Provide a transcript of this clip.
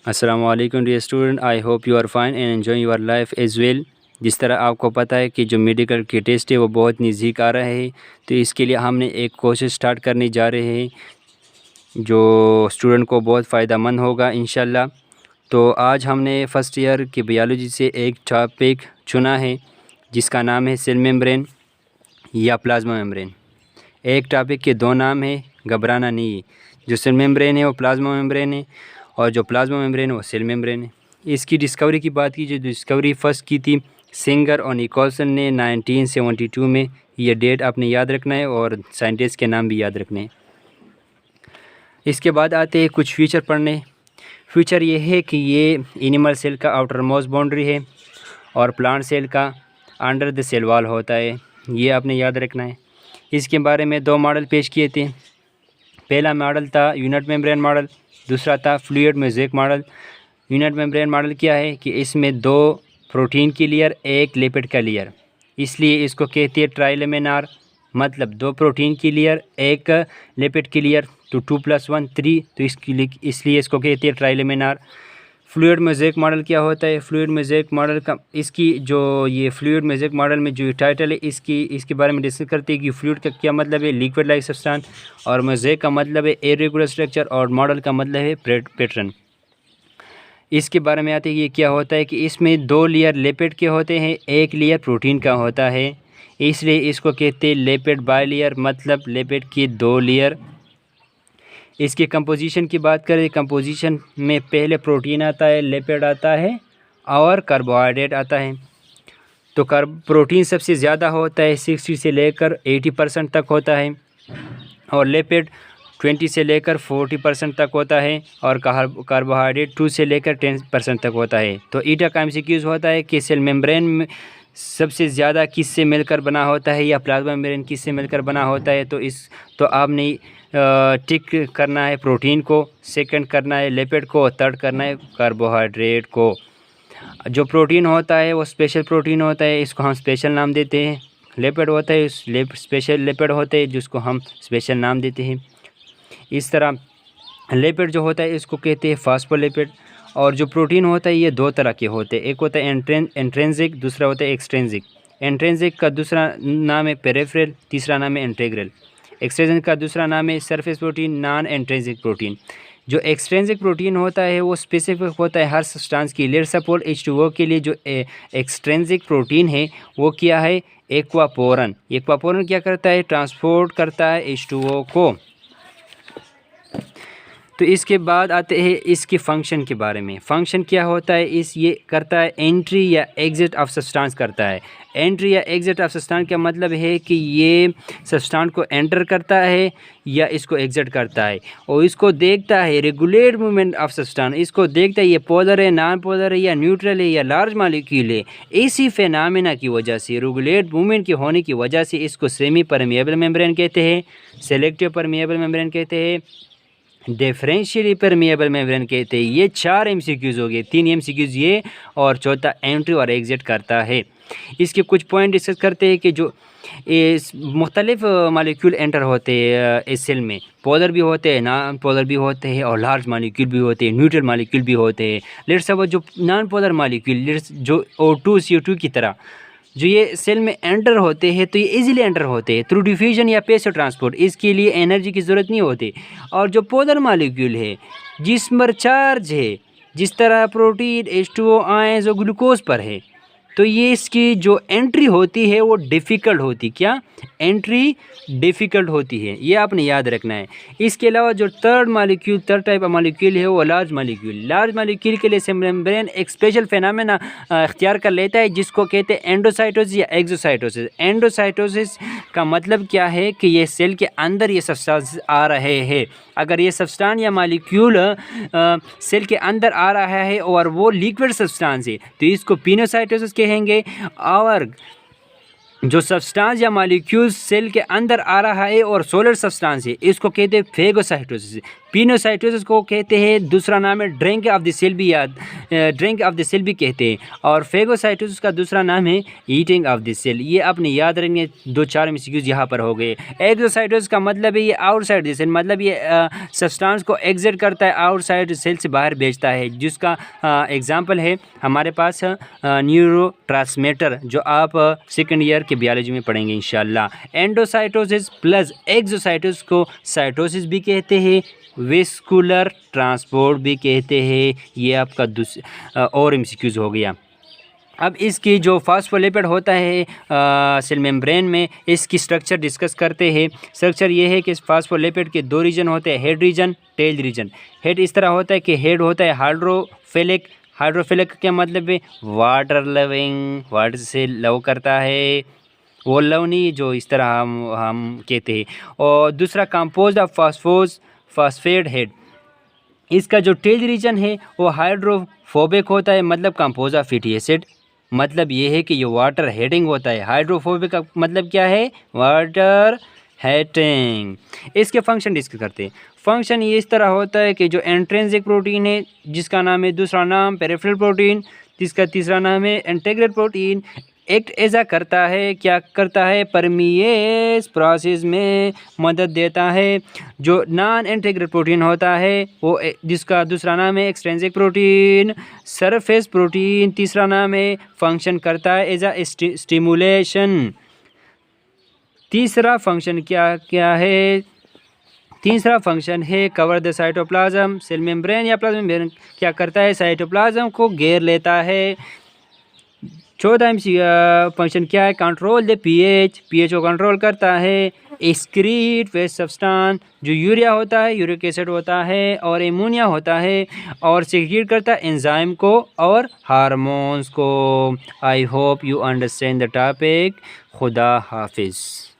अस्सलामु अलैकुम dear student, I hope you are fine and enjoy your life as well. जिस तरह आपको पता है कि जो मेडिकल के टेस्ट है वो बहुत नज़दीक आ रहा है, तो इसके लिए हमने एक कोर्स स्टार्ट करने जा रहे हैं जो स्टूडेंट को बहुत फ़ायदा मंद होगा इंशाल्लाह। तो आज हमने फ़र्स्ट ईयर की बायोलॉजी से एक टॉपिक चुना है जिसका नाम है सेल मेम्ब्रेन या प्लाज्मा मेम्ब्रेन। एक टॉपिक के दो नाम है, घबराना नहीं है। जो सेल मेम्ब्रेन है वो प्लाज्मा मेम्ब्रेन है और जो प्लाज्मा मेम्ब्रेन है वो सेल मेम्ब्रेन है। इसकी डिस्कवरी की बात की, जो डिस्कवरी फर्स्ट की थी सिंगर और निकोलसन ने 1972 में। ये डेट आपने याद रखना है और साइंटिस्ट के नाम भी याद रखने हैं। इसके बाद आते हैं कुछ फीचर पढ़ने। फीचर ये है कि ये एनिमल सेल का आउटर मोस्ट बाउंड्री है और प्लांट सेल का अंडर द सेल वॉल होता है, ये आपने याद रखना है। इसके बारे में दो मॉडल पेश किए थे। पहला मॉडल था यूनिट मेम्ब्रेन मॉडल, दूसरा था fluid mosaic model. Unit membrane model क्या है कि इसमें दो प्रोटीन की लेयर, एक लिपिड का लेयर, इसलिए इसको कहते हैं ट्राइलेमिनार। मतलब दो प्रोटीन की लेयर, एक लिपिड की लेयर, तो 2 + 1 3, तो इसलिए इसको कहते हैं ट्राइलेमिनार। फ्लूइड मोज़ेक मॉडल क्या होता है? फ्लूइड मोज़ेक मॉडल का इसकी जो ये फ्लूइड मोज़ेक मॉडल में जो टाइटल है इसके बारे में डिस्कस करते हैं कि फ्लूइड का क्या मतलब है, लिक्विड लाइक सब्सटेंस, और मोज़ेक का मतलब है इरेगुलर स्ट्रक्चर, और मॉडल का मतलब है पैटर्न। इसके बारे में आते हैं ये क्या होता है कि इसमें दो लेयर लिपिड के होते हैं, एक लेयर प्रोटीन का होता है, इसलिए इसको कहते हैं लिपिड बाइलेयर, मतलब लिपिड की दो लेयर। इसकी कंपोजिशन की बात करें, कंपोजिशन में पहले प्रोटीन आता है, लिपिड आता है और कार्बोहाइड्रेट आता है। तो प्रोटीन सबसे ज़्यादा होता है, 60 से लेकर 80% तक होता है, और लिपिड 20 से लेकर 40% तक होता है, और कार्बोहाइड्रेट 2 से लेकर 10% तक होता है। तो ईटा का एमसीक्यूज़ होता है कि सेल मेम्ब्रेन में सबसे ज़्यादा किससे मिलकर बना होता है या प्लाज्मा मेम्ब्रेन किससे मिलकर बना होता है। तो आपने टिक करना है प्रोटीन को, सेकंड करना है लिपिड को, थर्ड करना है कार्बोहाइड्रेट को। जो प्रोटीन होता है वो स्पेशल प्रोटीन होता है, इसको हम स्पेशल नाम देते हैं। लिपिड होता है स्पेशल लिपिड होते हैं जिसको हम स्पेशल नाम देते हैं। इस तरह लिपिड जो होता है इसको कहते हैं फास्फोलिपिड। और जो प्रोटीन होता है ये दो तरह के होते हैं, एक होता है इंट्रिंसिक, दूसरा होता है एक्सट्रिंसिक। इंट्रिंसिक का दूसरा नाम है पेरिफेरल, तीसरा नाम है इंटीग्रल। एक्सट्रिंसिक का दूसरा नाम है surface protein, non intrinsic protein. जो एक्सट्रिंसिक प्रोटीन होता है वो स्पेसिफिक होता है हर सब्सटेंस की। लेट्स सपोज H2O के लिए जो एक्सट्रिंसिक प्रोटीन है वो क्या है? एक्वापोरन। एक्वापोरन क्या करता है? ट्रांसपोर्ट करता है H2O को। तो इसके बाद आते हैं इसके फंक्शन के बारे में। फंक्शन क्या होता है? ये करता है एंट्री या एग्ज़िट ऑफ सब्सटेंस करता है। एंट्री या एग्ज़िट ऑफ सब्सटेंस का मतलब है कि ये सब्सटेंस को एंटर करता है या इसको एग्ज़िट करता है, और इसको देखता है रेगुलेट मूवमेंट ऑफ सब्सटेंस। इसको देखता है ये पोलर है, नॉन पोलर है, या न्यूट्रल है, या लार्ज मॉलिक्यूल है। इसी फेनामिना की वजह से, रेगुलेट मूवमेंट के होने की वजह से इसको सेमी परमिएबल मेम्ब्रेन कहते हैं, सेलेक्टिव परमिएबल मेम्ब्रेन कहते हैं, डिफरेंशियली परमिएबल मेम्ब्रेन कहते हैं। ये 4 एमसीक्यूज़ हो गए, 3 एमसीक्यूज़ ये और चौथा एंट्री और एग्ज़िट करता है। इसके कुछ पॉइंट डिस्कस करते हैं कि जो इस मुख्तलिफ मॉलिक्यूल एंटर होते हैं इस सेल में। पोलर भी होते हैं, नॉन पोलर भी होते हैं, और लार्ज मॉलिक्यूल भी होते हैं, न्यूट्रल मॉलिक्यूल भी होते हैं। लेट्स सपोज जो नॉन पोलर मॉलिक्यूल जो O2 CO2 की तरह जो ये सेल में एंटर होते हैं, तो ये इजीली एंटर होते हैं थ्रू डिफ्यूजन या पैसिव ट्रांसपोर्ट, इसके लिए एनर्जी की ज़रूरत नहीं होती। और जो पोलर मॉलिक्यूल है जिस पर चार्ज है, जिस तरह प्रोटीन H2O आयंस जो ग्लूकोज पर है, तो ये इसकी जो एंट्री होती है वो डिफ़िकल्ट होती, क्या एंट्री डिफ़िकल्ट होती है, ये आपने याद रखना है। इसके अलावा जो थर्ड टाइप ऑफ मॉलिक्यूल है वो लार्ज मॉलिक्यूल। लार्ज मॉलिक्यूल के लिए सेल मेम्ब्रेन एक स्पेशल फेनामेना इख्तियार कर लेता है जिसको कहते हैं एंडोसाइटोसिस या एक्सोसाइटोसिस। एंडोसाइटोसिस का मतलब क्या है कि ये सेल के अंदर ये सब्सटेंस आ रहे हैं। अगर ये सब्सटेंस या मॉलिक्यूल सेल के अंदर आ रहा है और वो लिक्विड सब्सटेंस है तो इसको पिनोसाइटोसिस कहेंगे। और जो सब्सटेंस या मॉलिक्यूल सेल के अंदर आ रहा है और सोलर सब्सटेंस है इसको कहते हैं फेगोसाइटोसिस। पिनोसाइटोसिस को कहते हैं, दूसरा नाम है ड्रिंक ऑफ द सेल भी ड्रिंक ऑफ द सेल भी कहते हैं। और फेगोसाइटोसिस का दूसरा नाम है ईटिंग ऑफ द सेल। ये आपने याद रखेंगे, 2-4 एमसीक्यूज यहाँ पर हो गए। एक्सोसाइटोसिस का मतलब है ये आउटसाइड द सेल, मतलब ये सब्सटेंस को एग्जिट करता है, आउटसाइड सेल से बाहर भेजता है, जिसका एग्जांपल है हमारे पास न्यूरोट्रांसमीटर, जो आप सेकंड ईयर के बायोलॉजी में पढ़ेंगे इंशाल्लाह। एंडोसाइटोसिस प्लस एक्सोसाइटोसिस को साइटोसिस भी कहते हैं, वेस्कुलर ट्रांसपोर्ट भी कहते हैं। ये आपका और एमसीक्यूज हो गया। अब इसकी जो फास्फोलिपिड होता है सेल मेम्ब्रेन में, इसकी स्ट्रक्चर डिस्कस करते हैं। स्ट्रक्चर ये है कि इस फास्फोलिपिड के 2 रीजन होते हैं, head region, tail region. Head इस तरह होता है कि हेड होता है हाइड्रोफिलिक। हाइड्रोफिलिक क्या मतलब है? वाटर लविंग, वाटर से लव करता है, वो लव नहीं जो इस तरह हम कहते हैं। और दूसरा कंपोज्ड ऑफ फास्फेट हेड। इसका जो टेल रीजन है वो हाइड्रोफोबिक होता है, मतलब कंपोज ऑफ फैटी एसिड। मतलब ये है कि ये वाटर हेटिंग होता है। हाइड्रोफोबिक का मतलब क्या है? Water hating. इसके फंक्शन डिस्कस करते हैं। फंक्शन ये इस तरह होता है कि जो इंट्रिंसिक प्रोटीन है, जिसका नाम है दूसरा नाम पेरिफेरल प्रोटीन, जिसका तीसरा नाम है इंटीग्रेटेड प्रोटीन, एक्ट ऐसा करता है, क्या करता है? परमिएस प्रोसेस में मदद देता है। जो नॉन इंटीग्रेटेड प्रोटीन होता है वो जिसका दूसरा नाम है एक्सट्रिंसिक प्रोटीन, सरफेस प्रोटीन तीसरा नाम है, फंक्शन करता है एज अ स्टिमुलेशन। तीसरा फंक्शन क्या है? तीसरा फंक्शन है cover the cytoplasm. Cell membrane या प्लाज्मा मेम्ब्रेन क्या करता है? साइटोप्लाज्म को घेर लेता है। चौथा फंक्शन क्या है? Control the pH. पीएच को कंट्रोल करता है। एक्सक्रीट वेस्ट सब्सटेंस, जो यूरिया होता है, यूरिक एसिड होता है और एमोनिया होता है, और सेक्रेट करता है एंजाइम को और हार्मोन्स को। आई hope you understand the topic. खुदा हाफिज़।